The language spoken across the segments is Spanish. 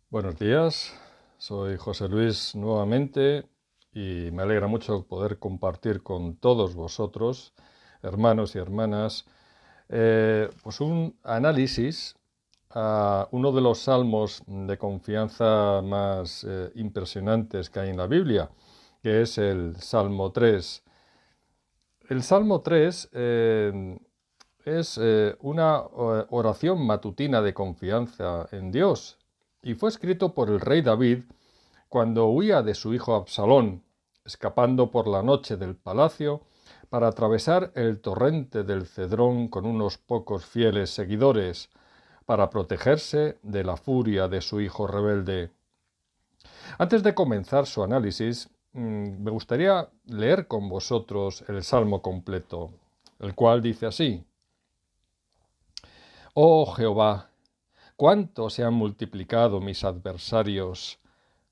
Buenos días, soy José Luis nuevamente y me alegra mucho poder compartir con todos vosotros, hermanos y hermanas, pues un análisis a uno de los salmos de confianza más impresionantes que hay en la Biblia, que es el Salmo 3. El Salmo 3 es una oración matutina de confianza en Dios y fue escrito por el rey David cuando huía de su hijo Absalón, escapando por la noche del palacio para atravesar el torrente del Cedrón con unos pocos fieles seguidores, para protegerse de la furia de su hijo rebelde. Antes de comenzar su análisis, me gustaría leer con vosotros el Salmo completo, el cual dice así: Oh Jehová, cuánto se han multiplicado mis adversarios,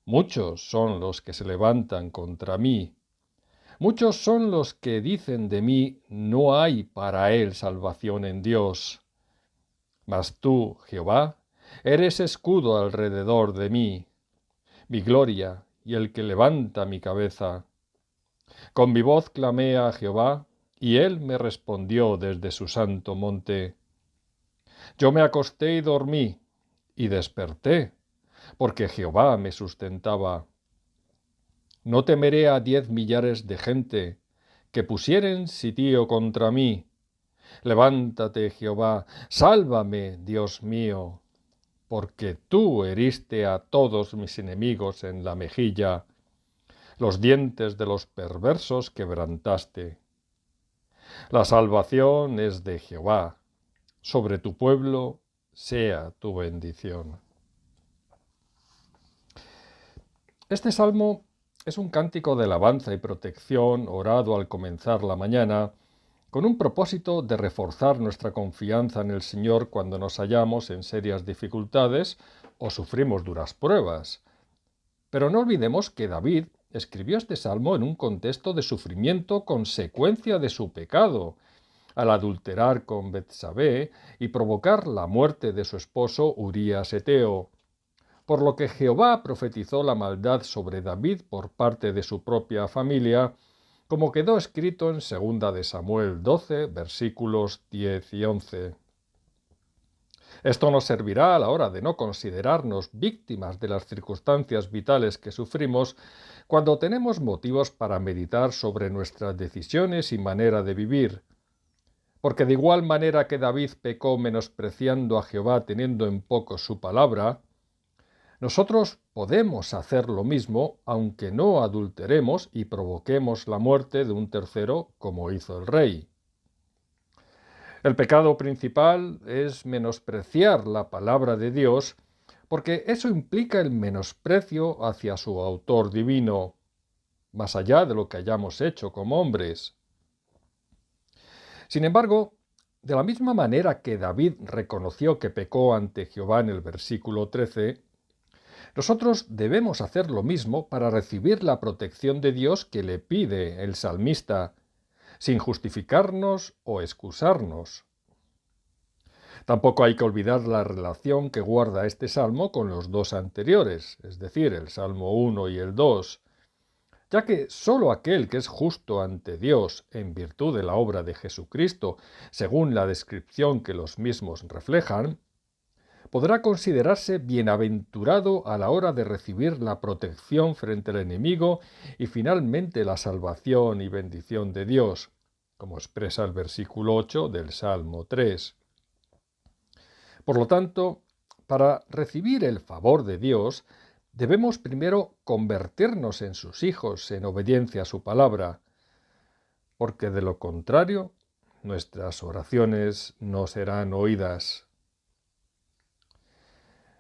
muchos son los que se levantan contra mí, muchos son los que dicen de mí, no hay para él salvación en Dios. Mas tú, Jehová, eres escudo alrededor de mí, mi gloria y el que levanta mi cabeza. Con mi voz clamé a Jehová, y él me respondió desde su santo monte. Yo me acosté y dormí, y desperté, porque Jehová me sustentaba. No temeré a 10 millares de gente que pusieren sitio contra mí. Levántate, Jehová, sálvame, Dios mío, porque tú heriste a todos mis enemigos en la mejilla, los dientes de los perversos quebrantaste. La salvación es de Jehová, sobre tu pueblo sea tu bendición. Este salmo es un cántico de alabanza y protección orado al comenzar la mañana, con un propósito de reforzar nuestra confianza en el Señor cuando nos hallamos en serias dificultades o sufrimos duras pruebas. Pero no olvidemos que David escribió este salmo en un contexto de sufrimiento consecuencia de su pecado, al adulterar con Betsabé y provocar la muerte de su esposo Urías Eteo, por lo que Jehová profetizó la maldad sobre David por parte de su propia familia, como quedó escrito en 2 de Samuel 12, versículos 10 y 11. Esto nos servirá a la hora de no considerarnos víctimas de las circunstancias vitales que sufrimos cuando tenemos motivos para meditar sobre nuestras decisiones y manera de vivir. Porque de igual manera que David pecó menospreciando a Jehová teniendo en poco su palabra, nosotros podemos hacer lo mismo aunque no adulteremos y provoquemos la muerte de un tercero como hizo el rey. El pecado principal es menospreciar la palabra de Dios porque eso implica el menosprecio hacia su autor divino, más allá de lo que hayamos hecho como hombres. Sin embargo, de la misma manera que David reconoció que pecó ante Jehová en el versículo 13, nosotros debemos hacer lo mismo para recibir la protección de Dios que le pide el salmista, sin justificarnos o excusarnos. Tampoco hay que olvidar la relación que guarda este salmo con los dos anteriores, es decir, el Salmo 1 y el 2, ya que sólo aquel que es justo ante Dios en virtud de la obra de Jesucristo, según la descripción que los mismos reflejan, podrá considerarse bienaventurado a la hora de recibir la protección frente al enemigo y finalmente la salvación y bendición de Dios, como expresa el versículo 8 del Salmo 3. Por lo tanto, para recibir el favor de Dios, debemos primero convertirnos en sus hijos en obediencia a su palabra, porque de lo contrario, nuestras oraciones no serán oídas.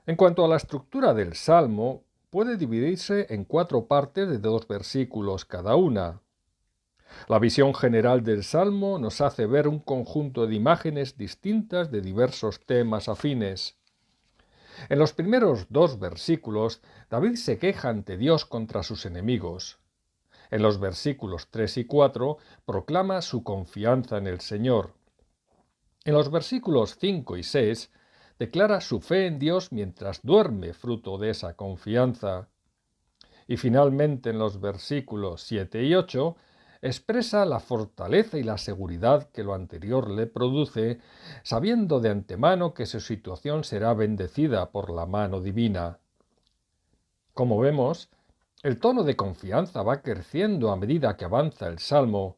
En cuanto a la estructura del Salmo, puede dividirse en 4 partes de 2 versículos cada una. La visión general del Salmo nos hace ver un conjunto de imágenes distintas de diversos temas afines. En los primeros 2 versículos, David se queja ante Dios contra sus enemigos. En los versículos 3 y 4, proclama su confianza en el Señor. En los versículos 5 y 6, declara su fe en Dios mientras duerme fruto de esa confianza. Y finalmente en los versículos 7 y 8 expresa la fortaleza y la seguridad que lo anterior le produce, sabiendo de antemano que su situación será bendecida por la mano divina. Como vemos, el tono de confianza va creciendo a medida que avanza el Salmo,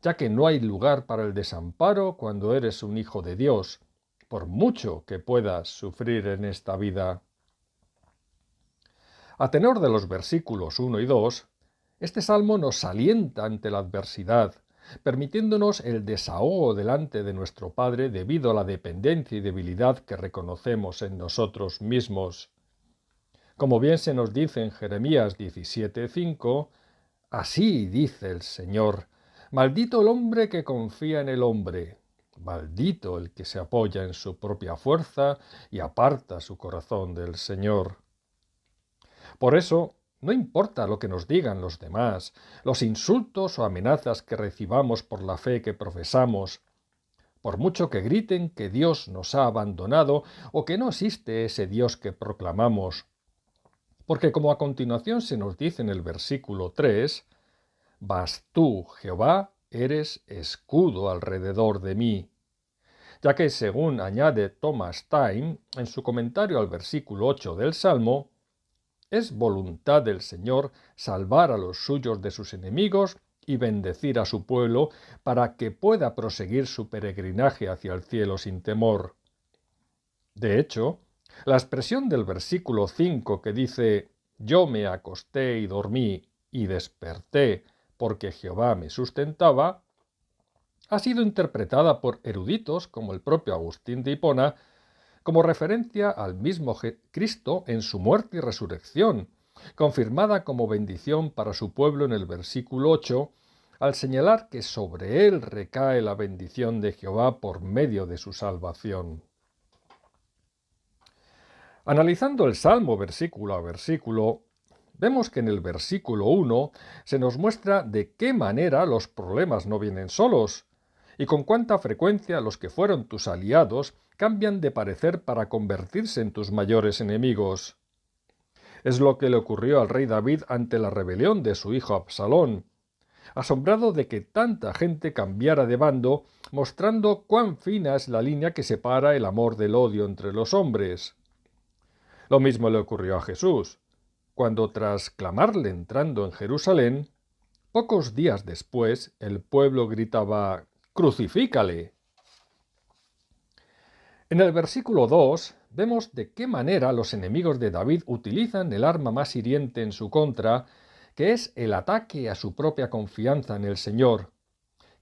ya que no hay lugar para el desamparo cuando eres un hijo de Dios, por mucho que puedas sufrir en esta vida. A tenor de los versículos 1 y 2, este salmo nos alienta ante la adversidad, permitiéndonos el desahogo delante de nuestro Padre debido a la dependencia y debilidad que reconocemos en nosotros mismos. Como bien se nos dice en Jeremías 17:5, así dice el Señor, maldito el hombre que confía en el hombre, maldito el que se apoya en su propia fuerza y aparta su corazón del Señor. Por eso, no importa lo que nos digan los demás, los insultos o amenazas que recibamos por la fe que profesamos, por mucho que griten que Dios nos ha abandonado o que no existe ese Dios que proclamamos. Porque como a continuación se nos dice en el versículo 3, «Mas tú, Jehová, eres escudo alrededor de mí», ya que según añade Thomas Time en su comentario al versículo 8 del Salmo, es voluntad del Señor salvar a los suyos de sus enemigos y bendecir a su pueblo para que pueda proseguir su peregrinaje hacia el cielo sin temor. De hecho, la expresión del versículo 5 que dice «Yo me acosté y dormí y desperté porque Jehová me sustentaba», ha sido interpretada por eruditos como el propio Agustín de Hipona como referencia al mismo Cristo en su muerte y resurrección, confirmada como bendición para su pueblo en el versículo 8, al señalar que sobre él recae la bendición de Jehová por medio de su salvación. Analizando el Salmo versículo a versículo, vemos que en el versículo 1 se nos muestra de qué manera los problemas no vienen solos, y con cuánta frecuencia los que fueron tus aliados cambian de parecer para convertirse en tus mayores enemigos. Es lo que le ocurrió al rey David ante la rebelión de su hijo Absalón, asombrado de que tanta gente cambiara de bando, mostrando cuán fina es la línea que separa el amor del odio entre los hombres. Lo mismo le ocurrió a Jesús, cuando tras clamarle entrando en Jerusalén, pocos días después el pueblo gritaba «¡Crucifícale!». En el versículo 2 vemos de qué manera los enemigos de David utilizan el arma más hiriente en su contra, que es el ataque a su propia confianza en el Señor,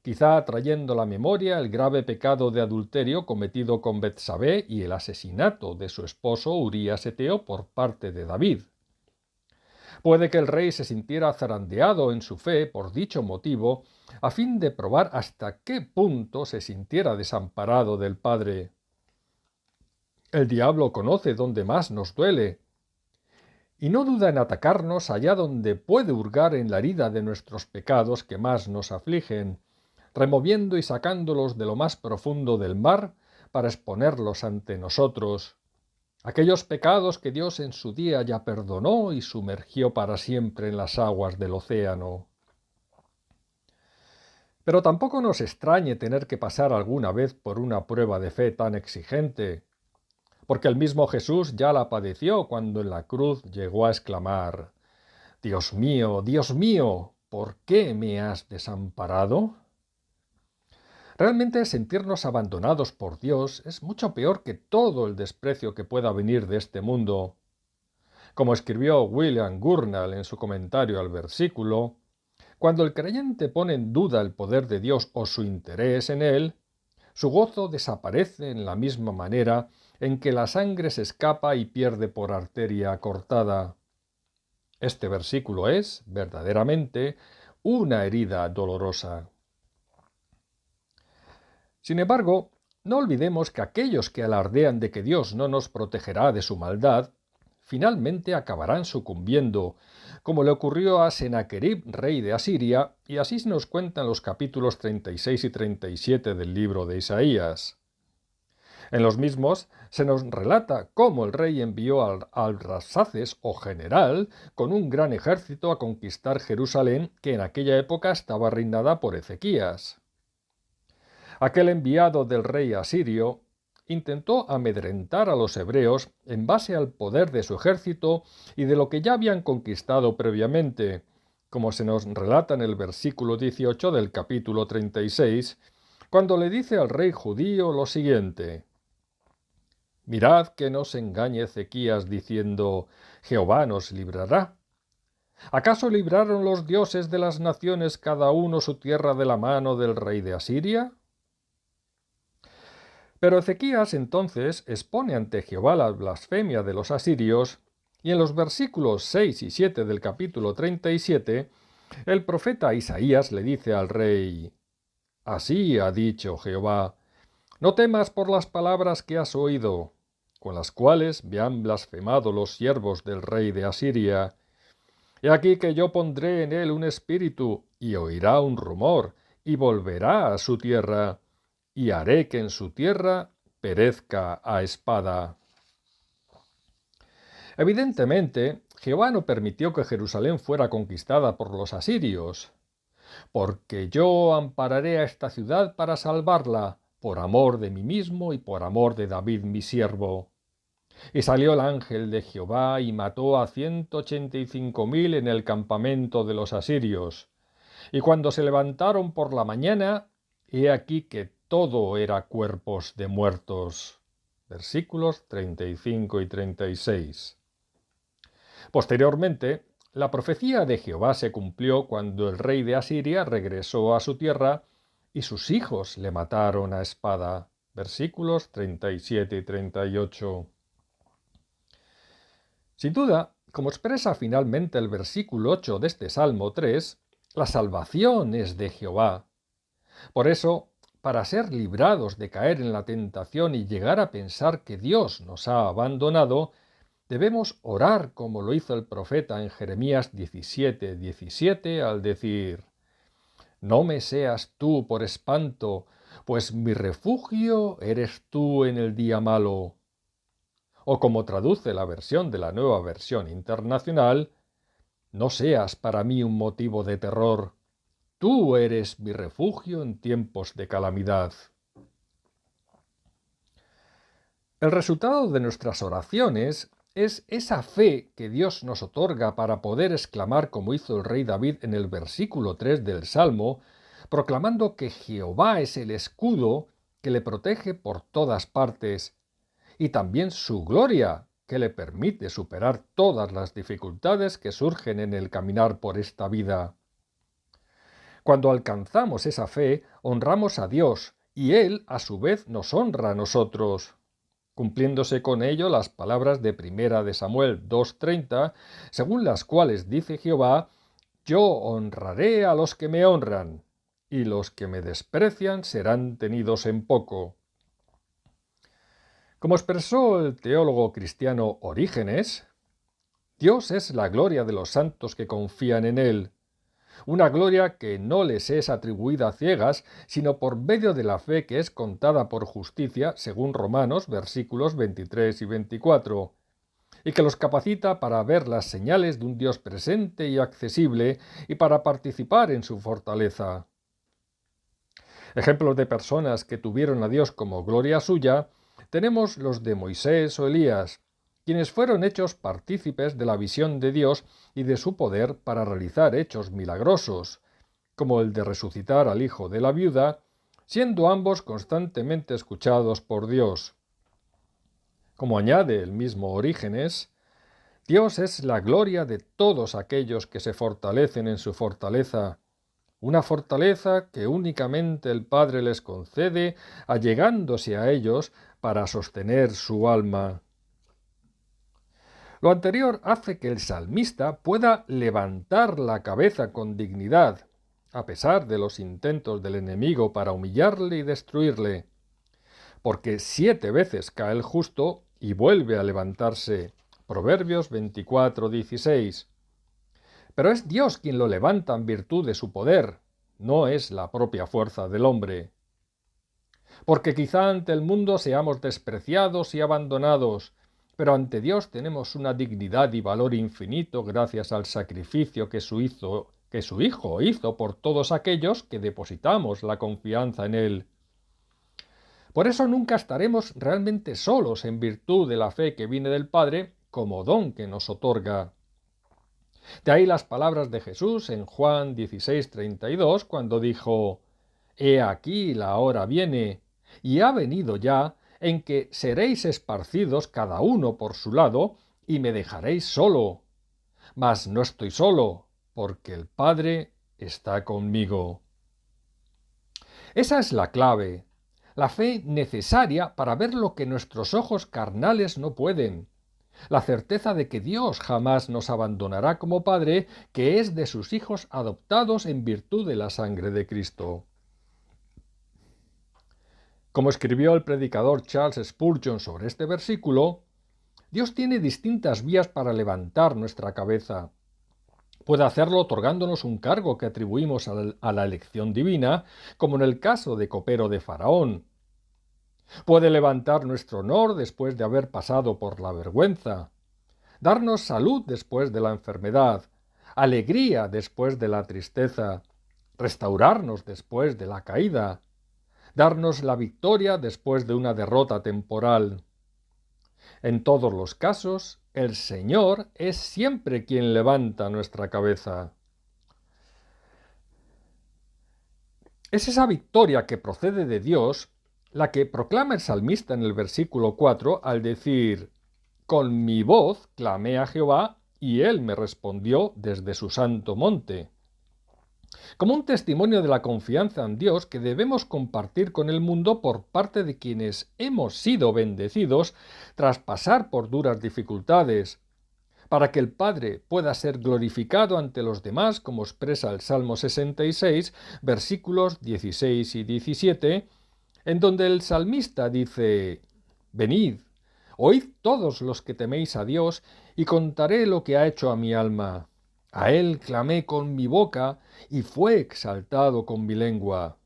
quizá trayendo a la memoria el grave pecado de adulterio cometido con Betsabé y el asesinato de su esposo Urías Eteo por parte de David. Puede que el rey se sintiera zarandeado en su fe por dicho motivo, a fin de probar hasta qué punto se sintiera desamparado del Padre. El diablo conoce dónde más nos duele, y no duda en atacarnos allá donde puede hurgar en la herida de nuestros pecados que más nos afligen, removiendo y sacándolos de lo más profundo del mar para exponerlos ante nosotros. Aquellos pecados que Dios en su día ya perdonó y sumergió para siempre en las aguas del océano. Pero tampoco nos extrañe tener que pasar alguna vez por una prueba de fe tan exigente, porque el mismo Jesús ya la padeció cuando en la cruz llegó a exclamar: Dios mío, ¿por qué me has desamparado?». Realmente sentirnos abandonados por Dios es mucho peor que todo el desprecio que pueda venir de este mundo. Como escribió William Gurnall en su comentario al versículo, cuando el creyente pone en duda el poder de Dios o su interés en él, su gozo desaparece en la misma manera en que la sangre se escapa y pierde por arteria cortada. Este versículo es, verdaderamente, una herida dolorosa. Sin embargo, no olvidemos que aquellos que alardean de que Dios no nos protegerá de su maldad, finalmente acabarán sucumbiendo, como le ocurrió a Sennacherib, rey de Asiria, y así se nos cuentan los capítulos 36 y 37 del libro de Isaías. En los mismos se nos relata cómo el rey envió al Rabsaces o general con un gran ejército a conquistar Jerusalén, que en aquella época estaba reinada por Ezequías. Aquel enviado del rey asirio intentó amedrentar a los hebreos en base al poder de su ejército y de lo que ya habían conquistado previamente, como se nos relata en el versículo 18 del capítulo 36, cuando le dice al rey judío lo siguiente: Mirad que no se engañe Ezequías diciendo: Jehová nos librará. ¿Acaso libraron los dioses de las naciones cada uno su tierra de la mano del rey de Asiria? Pero Ezequías entonces expone ante Jehová la blasfemia de los asirios, y en los versículos 6 y 7 del capítulo 37, el profeta Isaías le dice al rey: Así ha dicho Jehová, no temas por las palabras que has oído, con las cuales me han blasfemado los siervos del rey de Asiria. He aquí que yo pondré en él un espíritu, y oirá un rumor, y volverá a su tierra, y haré que en su tierra perezca a espada. Evidentemente, Jehová no permitió que Jerusalén fuera conquistada por los asirios, porque yo ampararé a esta ciudad para salvarla, por amor de mí mismo y por amor de David mi siervo. Y salió el ángel de Jehová y mató a 185.000 en el campamento de los asirios. Y cuando se levantaron por la mañana, he aquí que todo era cuerpos de muertos. Versículos 35 y 36. Posteriormente, la profecía de Jehová se cumplió cuando el rey de Asiria regresó a su tierra y sus hijos le mataron a espada. Versículos 37 y 38. Sin duda, como expresa finalmente el versículo 8 de este Salmo 3, la salvación es de Jehová. Por eso, para ser librados de caer en la tentación y llegar a pensar que Dios nos ha abandonado, debemos orar como lo hizo el profeta en Jeremías 17:17 al decir: No me seas tú por espanto, pues mi refugio eres tú en el día malo. O como traduce la versión de la Nueva Versión Internacional: No seas para mí un motivo de terror, tú eres mi refugio en tiempos de calamidad. El resultado de nuestras oraciones es esa fe que Dios nos otorga para poder exclamar como hizo el rey David en el versículo 3 del Salmo, proclamando que Jehová es el escudo que le protege por todas partes, y también su gloria, que le permite superar todas las dificultades que surgen en el caminar por esta vida. Cuando alcanzamos esa fe, honramos a Dios, y Él, a su vez, nos honra a nosotros, cumpliéndose con ello las palabras de 1 de Samuel 2:30, según las cuales dice Jehová: Yo honraré a los que me honran, y los que me desprecian serán tenidos en poco. Como expresó el teólogo cristiano Orígenes, Dios es la gloria de los santos que confían en Él, una gloria que no les es atribuida a ciegas, sino por medio de la fe que es contada por justicia, según Romanos, versículos 23 y 24, y que los capacita para ver las señales de un Dios presente y accesible y para participar en su fortaleza. Ejemplos de personas que tuvieron a Dios como gloria suya tenemos los de Moisés o Elías, quienes fueron hechos partícipes de la visión de Dios y de su poder para realizar hechos milagrosos, como el de resucitar al hijo de la viuda, siendo ambos constantemente escuchados por Dios. Como añade el mismo Orígenes, Dios es la gloria de todos aquellos que se fortalecen en su fortaleza, una fortaleza que únicamente el Padre les concede, allegándose a ellos para sostener su alma. Lo anterior hace que el salmista pueda levantar la cabeza con dignidad, a pesar de los intentos del enemigo para humillarle y destruirle, porque 7 veces cae el justo y vuelve a levantarse. Proverbios 24:16. Pero es Dios quien lo levanta en virtud de su poder, no es la propia fuerza del hombre. porque quizá ante el mundo seamos despreciados y abandonados, pero ante Dios tenemos una dignidad y valor infinito gracias al sacrificio que su Hijo hizo por todos aquellos que depositamos la confianza en Él. Por eso nunca estaremos realmente solos en virtud de la fe que viene del Padre como don que nos otorga. De ahí las palabras de Jesús en Juan 16:32, cuando dijo: «He aquí la hora viene, y ha venido ya, en que seréis esparcidos cada uno por su lado, y me dejaréis solo. Mas no estoy solo, porque el Padre está conmigo». Esa es la clave, la fe necesaria para ver lo que nuestros ojos carnales no pueden. La certeza de que Dios jamás nos abandonará como Padre, que es de sus hijos adoptados en virtud de la sangre de Cristo. Como escribió el predicador Charles Spurgeon sobre este versículo, Dios tiene distintas vías para levantar nuestra cabeza. Puede hacerlo otorgándonos un cargo que atribuimos a la elección divina, como en el caso de copero de Faraón. Puede levantar nuestro honor después de haber pasado por la vergüenza, darnos salud después de la enfermedad, alegría después de la tristeza, restaurarnos después de la caída, darnos la victoria después de una derrota temporal. En todos los casos, el Señor es siempre quien levanta nuestra cabeza. Es esa victoria que procede de Dios la que proclama el salmista en el versículo 4 al decir: «Con mi voz clamé a Jehová, y él me respondió desde su santo monte», como un testimonio de la confianza en Dios que debemos compartir con el mundo por parte de quienes hemos sido bendecidos tras pasar por duras dificultades, para que el Padre pueda ser glorificado ante los demás, como expresa el Salmo 66, versículos 16 y 17, en donde el salmista dice: «Venid, oíd todos los que teméis a Dios, y contaré lo que ha hecho a mi alma. A él clamé con mi boca, y fue exaltado con mi lengua».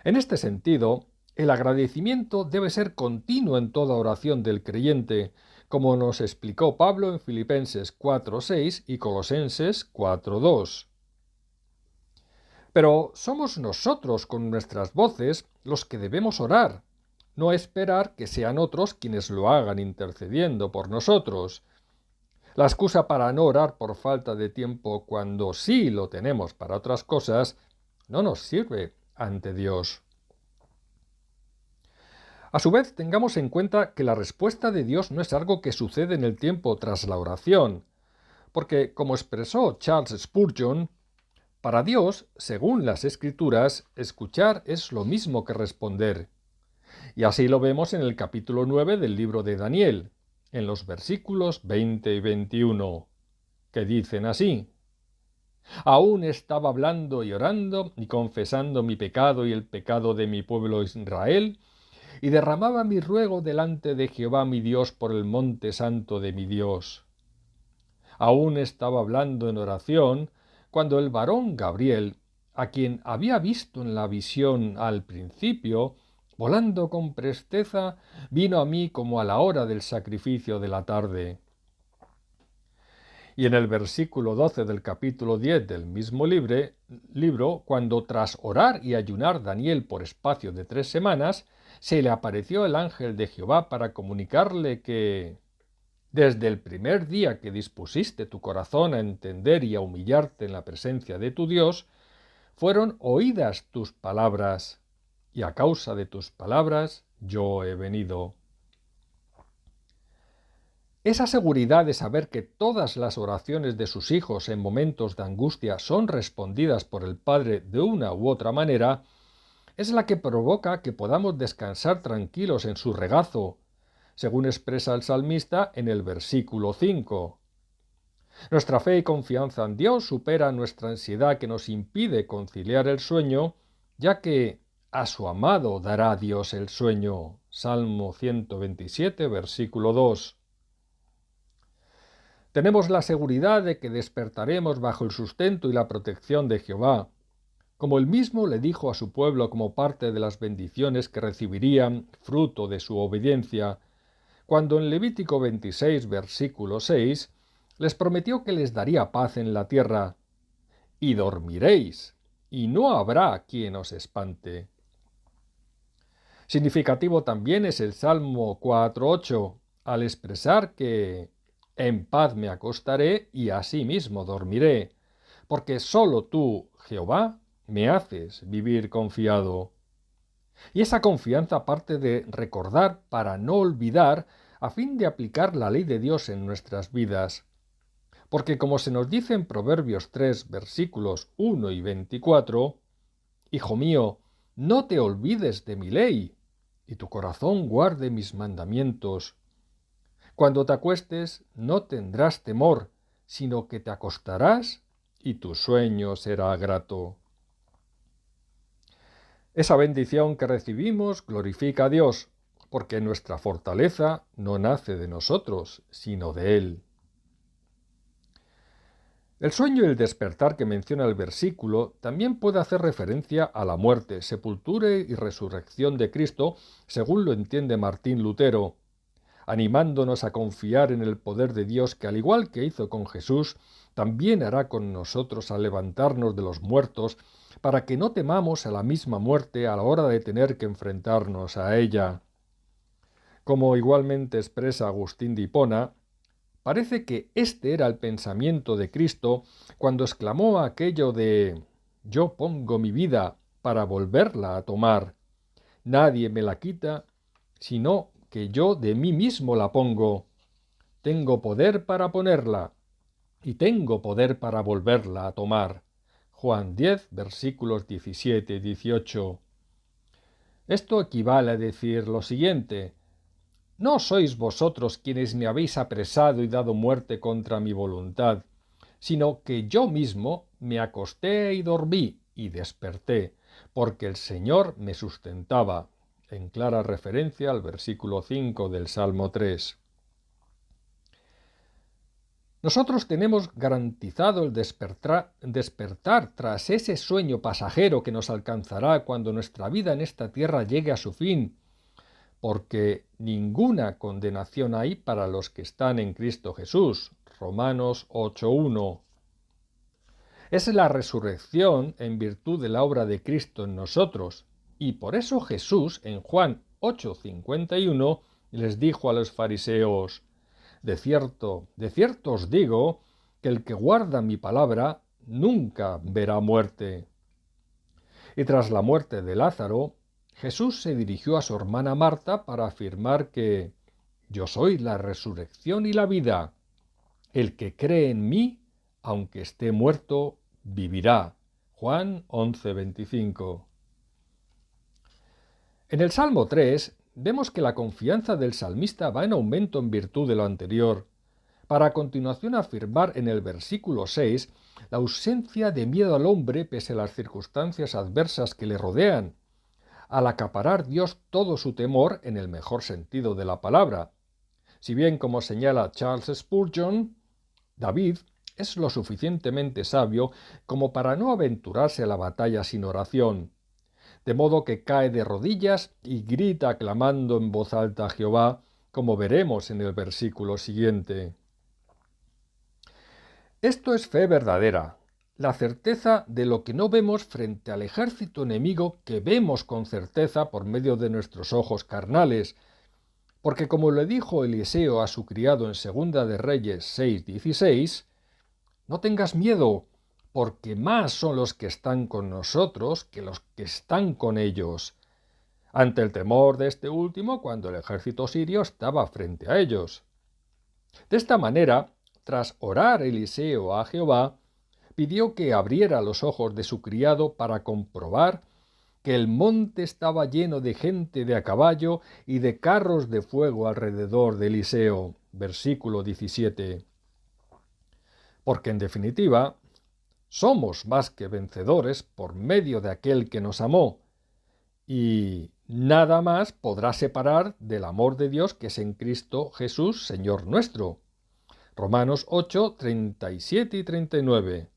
En este sentido, el agradecimiento debe ser continuo en toda oración del creyente, como nos explicó Pablo en Filipenses 4:6 y Colosenses 4:2. Pero somos nosotros con nuestras voces los que debemos orar, no esperar que sean otros quienes lo hagan intercediendo por nosotros. La excusa para no orar por falta de tiempo cuando sí lo tenemos para otras cosas no nos sirve ante Dios. A su vez, tengamos en cuenta que la respuesta de Dios no es algo que sucede en el tiempo tras la oración, porque, como expresó Charles Spurgeon, para Dios, según las Escrituras, escuchar es lo mismo que responder. Y así lo vemos en el capítulo 9 del libro de Daniel, en los versículos 20 y 21, que dicen así: «Aún estaba hablando y orando y confesando mi pecado y el pecado de mi pueblo Israel, y derramaba mi ruego delante de Jehová mi Dios por el monte santo de mi Dios. Aún estaba hablando en oración, cuando el varón Gabriel, a quien había visto en la visión al principio, volando con presteza, vino a mí como a la hora del sacrificio de la tarde». Y en el versículo 12 del capítulo 10 del mismo libro, cuando tras orar y ayunar Daniel por espacio de 3 semanas, se le apareció el ángel de Jehová para comunicarle que: «Desde el primer día que dispusiste tu corazón a entender y a humillarte en la presencia de tu Dios, fueron oídas tus palabras, y a causa de tus palabras yo he venido». Esa seguridad de saber que todas las oraciones de sus hijos en momentos de angustia son respondidas por el Padre de una u otra manera, es la que provoca que podamos descansar tranquilos en su regazo, según expresa el salmista en el versículo 5. Nuestra fe y confianza en Dios supera nuestra ansiedad que nos impide conciliar el sueño, ya que a su amado dará Dios el sueño. Salmo 127, versículo 2. Tenemos la seguridad de que despertaremos bajo el sustento y la protección de Jehová. como él mismo le dijo a su pueblo como parte de las bendiciones que recibirían fruto de su obediencia, cuando en Levítico 26, versículo 6, les prometió que les daría paz en la tierra, y dormiréis, y no habrá quien os espante. Significativo también es el Salmo 4:8, al expresar que en paz me acostaré y asimismo dormiré, porque sólo tú, Jehová, me haces vivir confiado. Y esa confianza parte de recordar para no olvidar a fin de aplicar la ley de Dios en nuestras vidas. Porque como se nos dice en Proverbios 3, versículos 1 y 24, Hijo mío, no te olvides de mi ley, y tu corazón guarde mis mandamientos. Cuando te acuestes no tendrás temor, sino que te acostarás y tu sueño será grato. Esa bendición que recibimos glorifica a Dios, porque nuestra fortaleza no nace de nosotros, sino de Él. El sueño y el despertar que menciona el versículo también puede hacer referencia a la muerte, sepultura y resurrección de Cristo, según lo entiende Martín Lutero, animándonos a confiar en el poder de Dios que, al igual que hizo con Jesús, también hará con nosotros al levantarnos de los muertos, para que no temamos a la misma muerte a la hora de tener que enfrentarnos a ella. Como igualmente expresa Agustín de Hipona, parece que este era el pensamiento de Cristo cuando exclamó aquello de «Yo pongo mi vida para volverla a tomar. Nadie me la quita, sino que yo de mí mismo la pongo. Tengo poder para ponerla y tengo poder para volverla a tomar». Juan 10, versículos 17 y 18. Esto equivale a decir lo siguiente: no sois vosotros quienes me habéis apresado y dado muerte contra mi voluntad, sino que yo mismo me acosté y dormí y desperté, porque el Señor me sustentaba, en clara referencia al versículo 5 del Salmo 3. Nosotros tenemos garantizado el despertar tras ese sueño pasajero que nos alcanzará cuando nuestra vida en esta tierra llegue a su fin, porque ninguna condenación hay para los que están en Cristo Jesús. Romanos 8:1. Es la resurrección en virtud de la obra de Cristo en nosotros, y por eso Jesús en Juan 8:51 les dijo a los fariseos: de cierto os digo, que el que guarda mi palabra nunca verá muerte. Y tras la muerte de Lázaro, Jesús se dirigió a su hermana Marta para afirmar que «Yo soy la resurrección y la vida. El que cree en mí, aunque esté muerto, vivirá». Juan 11:25. En el Salmo 3 vemos que la confianza del salmista va en aumento en virtud de lo anterior, para a continuación afirmar en el versículo 6 la ausencia de miedo al hombre pese a las circunstancias adversas que le rodean, al acaparar Dios todo su temor en el mejor sentido de la palabra. Si bien, como señala Charles Spurgeon, David es lo suficientemente sabio como para no aventurarse a la batalla sin oración, de modo que cae de rodillas y grita clamando en voz alta a Jehová, como veremos en el versículo siguiente. Esto es fe verdadera, la certeza de lo que no vemos frente al ejército enemigo que vemos con certeza por medio de nuestros ojos carnales, porque como le dijo Eliseo a su criado en 2 de Reyes 6:16, no tengas miedo, porque más son los que están con nosotros que los que están con ellos, ante el temor de este último cuando el ejército sirio estaba frente a ellos. De esta manera, tras orar Eliseo a Jehová, pidió que abriera los ojos de su criado para comprobar que el monte estaba lleno de gente de a caballo y de carros de fuego alrededor de Eliseo. Versículo 17. Porque en definitiva, somos más que vencedores por medio de aquel que nos amó, y nada más podrá separar del amor de Dios que es en Cristo Jesús, Señor nuestro. Romanos 8, 37 y 39.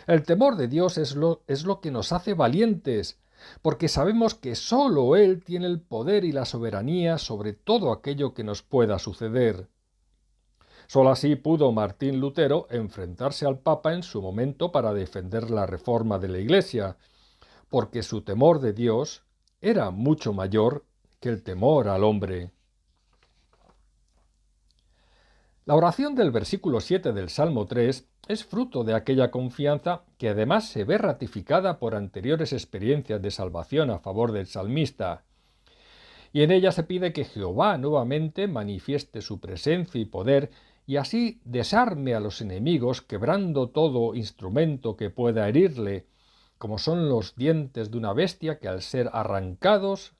El temor de Dios es lo que nos hace valientes, porque sabemos que sólo Él tiene el poder y la soberanía sobre todo aquello que nos pueda suceder. Solo así pudo Martín Lutero enfrentarse al Papa en su momento para defender la reforma de la Iglesia, porque su temor de Dios era mucho mayor que el temor al hombre. La oración del versículo 7 del Salmo 3 es fruto de aquella confianza que además se ve ratificada por anteriores experiencias de salvación a favor del salmista. Y en ella se pide que Jehová nuevamente manifieste su presencia y poder y así desarme a los enemigos quebrando todo instrumento que pueda herirle, como son los dientes de una bestia que al ser arrancados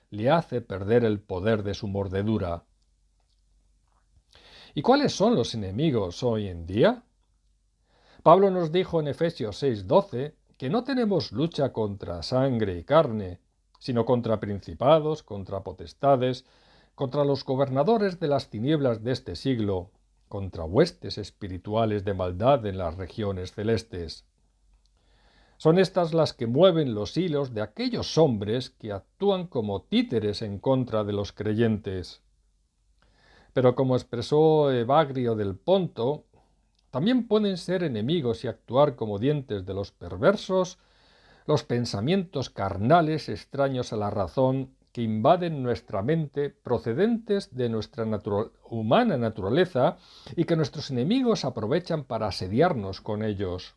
le hace perder el poder de su mordedura. ¿Y cuáles son los enemigos hoy en día? Pablo nos dijo en Efesios 6:12 que no tenemos lucha contra sangre y carne, sino contra principados, contra potestades, contra los gobernadores de las tinieblas de este siglo, contra huestes espirituales de maldad en las regiones celestes. Son estas las que mueven los hilos de aquellos hombres que actúan como títeres en contra de los creyentes. Pero como expresó Evagrio del Ponto, también pueden ser enemigos y actuar como dientes de los perversos los pensamientos carnales extraños a la razón que invaden nuestra mente procedentes de nuestra humana naturaleza y que nuestros enemigos aprovechan para asediarnos con ellos.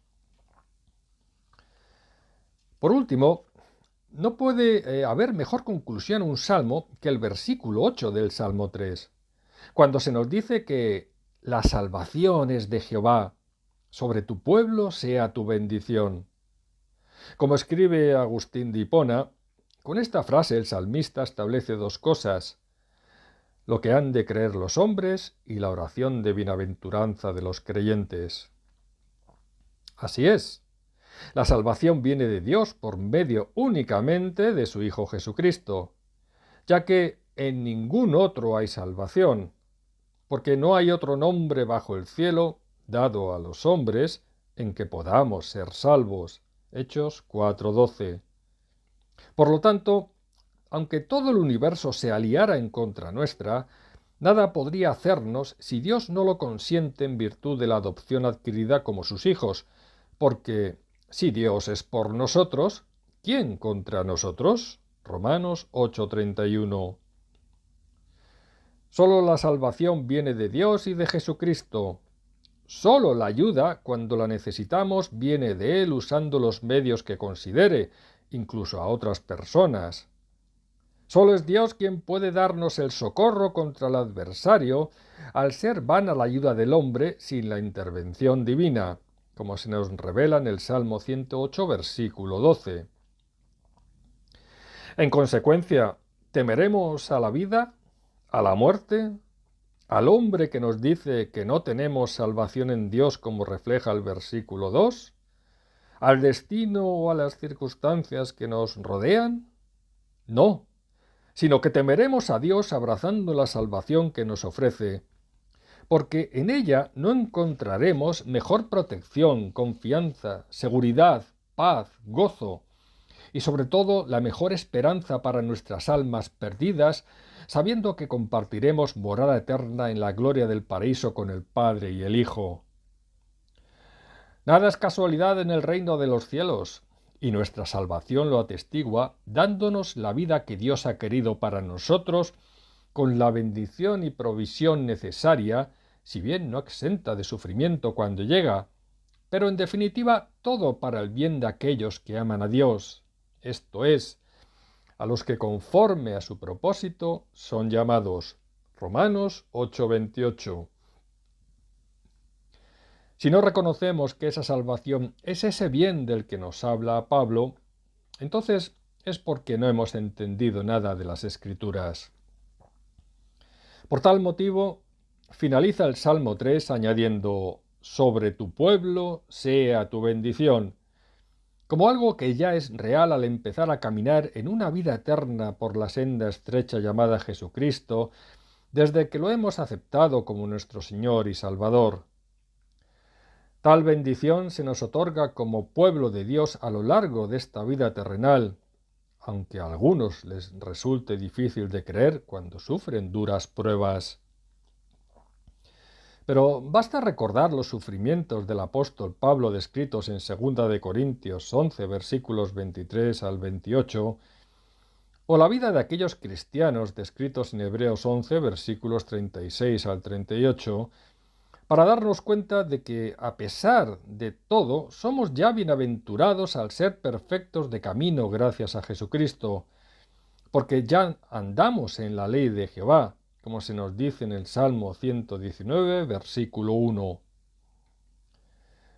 Por último, no puede haber mejor conclusión a un salmo que el versículo 8 del Salmo 3, cuando se nos dice que la salvación es de Jehová, sobre tu pueblo sea tu bendición. Como escribe Agustín de Hipona, con esta frase el salmista establece dos cosas: lo que han de creer los hombres y la oración de bienaventuranza de los creyentes. Así es, la salvación viene de Dios por medio únicamente de su Hijo Jesucristo, ya que en ningún otro hay salvación, porque no hay otro nombre bajo el cielo dado a los hombres en que podamos ser salvos. Hechos 4:12. Por lo tanto, aunque todo el universo se aliara en contra nuestra, nada podría hacernos si Dios no lo consiente en virtud de la adopción adquirida como sus hijos, porque si Dios es por nosotros, ¿quién contra nosotros? Romanos 8:31. Solo la salvación viene de Dios y de Jesucristo. Solo la ayuda, cuando la necesitamos, viene de Él usando los medios que considere, incluso a otras personas. Solo es Dios quien puede darnos el socorro contra el adversario, al ser vana la ayuda del hombre sin la intervención divina, como se nos revela en el Salmo 108, versículo 12. En consecuencia, ¿temeremos a la vida, a la muerte, al hombre que nos dice que no tenemos salvación en Dios como refleja el versículo 2? ¿Al destino o a las circunstancias que nos rodean? No, sino que temeremos a Dios abrazando la salvación que nos ofrece, porque en ella no encontraremos mejor protección, confianza, seguridad, paz, gozo, y sobre todo la mejor esperanza para nuestras almas perdidas, sabiendo que compartiremos morada eterna en la gloria del paraíso con el Padre y el Hijo. Nada es casualidad en el reino de los cielos, y nuestra salvación lo atestigua, dándonos la vida que Dios ha querido para nosotros, con la bendición y provisión necesaria, si bien no exenta de sufrimiento cuando llega, pero en definitiva todo para el bien de aquellos que aman a Dios, esto es, a los que conforme a su propósito son llamados. Romanos 8:28. Si no reconocemos que esa salvación es ese bien del que nos habla Pablo, entonces es porque no hemos entendido nada de las Escrituras. Por tal motivo, finaliza el Salmo 3 añadiendo: sobre tu pueblo sea tu bendición, como algo que ya es real al empezar a caminar en una vida eterna por la senda estrecha llamada Jesucristo, desde que lo hemos aceptado como nuestro Señor y Salvador. Tal bendición se nos otorga como pueblo de Dios a lo largo de esta vida terrenal, aunque a algunos les resulte difícil de creer cuando sufren duras pruebas. Pero basta recordar los sufrimientos del apóstol Pablo descritos en 2 de Corintios 11, versículos 23 al 28, o la vida de aquellos cristianos descritos en Hebreos 11, versículos 36 al 38, para darnos cuenta de que, a pesar de todo, somos ya bienaventurados al ser perfectos de camino gracias a Jesucristo, porque ya andamos en la ley de Jehová, como se nos dice en el Salmo 119, versículo 1.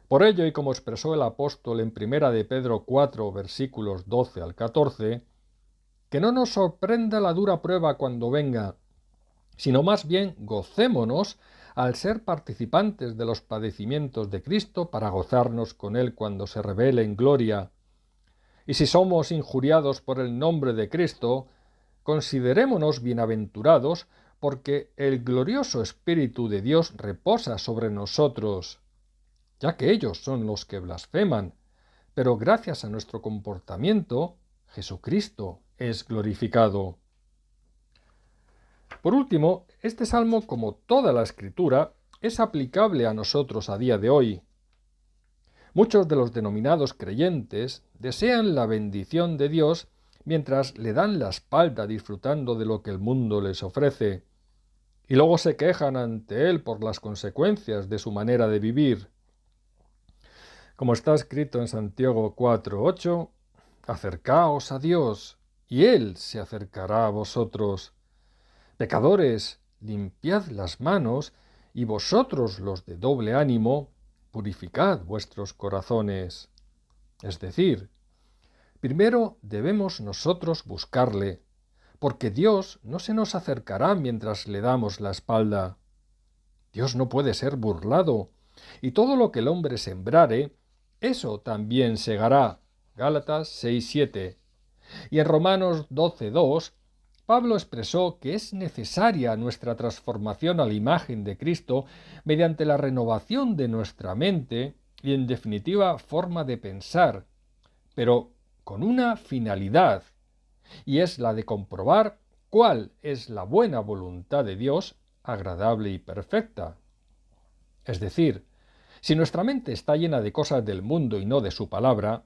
Por ello, y como expresó el apóstol en 1 de Pedro 4, versículos 12 al 14, que no nos sorprenda la dura prueba cuando venga, sino más bien gocémonos al ser participantes de los padecimientos de Cristo para gozarnos con Él cuando se revele en gloria. Y si somos injuriados por el nombre de Cristo, considerémonos bienaventurados, porque el glorioso Espíritu de Dios reposa sobre nosotros, ya que ellos son los que blasfeman, pero gracias a nuestro comportamiento, Jesucristo es glorificado. Por último, este salmo, como toda la Escritura, es aplicable a nosotros a día de hoy. Muchos de los denominados creyentes desean la bendición de Dios mientras le dan la espalda disfrutando de lo que el mundo les ofrece, y luego se quejan ante Él por las consecuencias de su manera de vivir. Como está escrito en Santiago 4:8, acercaos a Dios, y Él se acercará a vosotros. Pecadores, limpiad las manos, y vosotros los de doble ánimo, purificad vuestros corazones. Es decir, primero debemos nosotros buscarle, porque Dios no se nos acercará mientras le damos la espalda. Dios no puede ser burlado, y todo lo que el hombre sembrare, eso también segará. Gálatas 6:7. Y en Romanos 12:2, Pablo expresó que es necesaria nuestra transformación a la imagen de Cristo mediante la renovación de nuestra mente y, en definitiva, forma de pensar, pero con una finalidad, y es la de comprobar cuál es la buena voluntad de Dios, agradable y perfecta. Es decir, si nuestra mente está llena de cosas del mundo y no de su palabra,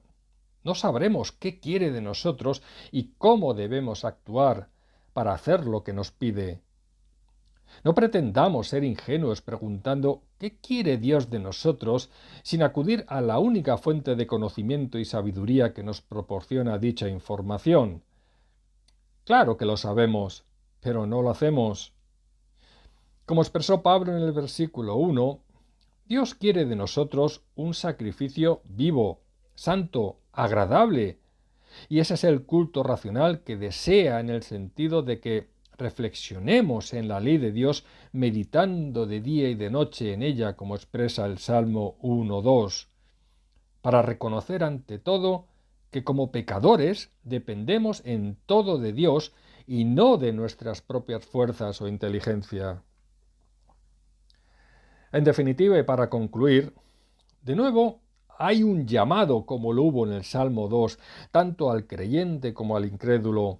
no sabremos qué quiere de nosotros y cómo debemos actuar para hacer lo que nos pide. No pretendamos ser ingenuos preguntando ¿qué quiere Dios de nosotros?, sin acudir a la única fuente de conocimiento y sabiduría que nos proporciona dicha información. Claro que lo sabemos, pero no lo hacemos. Como expresó Pablo en el versículo 1, Dios quiere de nosotros un sacrificio vivo, santo, agradable, y ese es el culto racional que desea, en el sentido de que reflexionemos en la ley de Dios meditando de día y de noche en ella, como expresa el Salmo 1:2, para reconocer ante todo que como pecadores dependemos en todo de Dios y no de nuestras propias fuerzas o inteligencia. En definitiva, y para concluir, de nuevo, hay un llamado, como lo hubo en el Salmo 2, tanto al creyente como al incrédulo,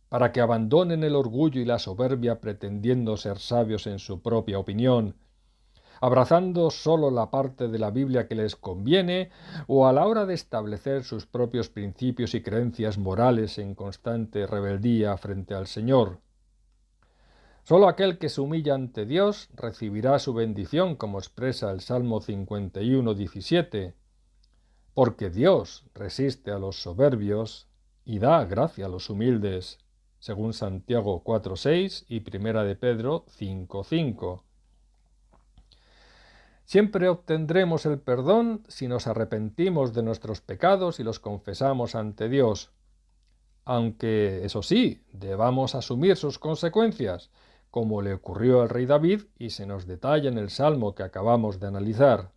para que abandonen el orgullo y la soberbia pretendiendo ser sabios en su propia opinión, abrazando solo la parte de la Biblia que les conviene, o a la hora de establecer sus propios principios y creencias morales en constante rebeldía frente al Señor. Solo aquel que se humilla ante Dios recibirá su bendición, como expresa el Salmo 51:17, porque Dios resiste a los soberbios y da gracia a los humildes, según Santiago 4:6 y 1 de Pedro 5:5. Siempre obtendremos el perdón si nos arrepentimos de nuestros pecados y los confesamos ante Dios, aunque, eso sí, debamos asumir sus consecuencias, como le ocurrió al rey David y se nos detalla en el Salmo que acabamos de analizar.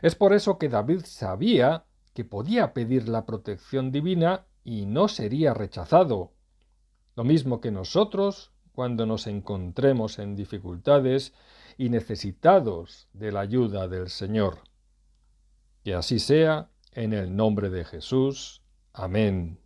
Es por eso que David sabía que podía pedir la protección divina y no sería rechazado, lo mismo que nosotros cuando nos encontremos en dificultades y necesitados de la ayuda del Señor. Que así sea, en el nombre de Jesús. Amén.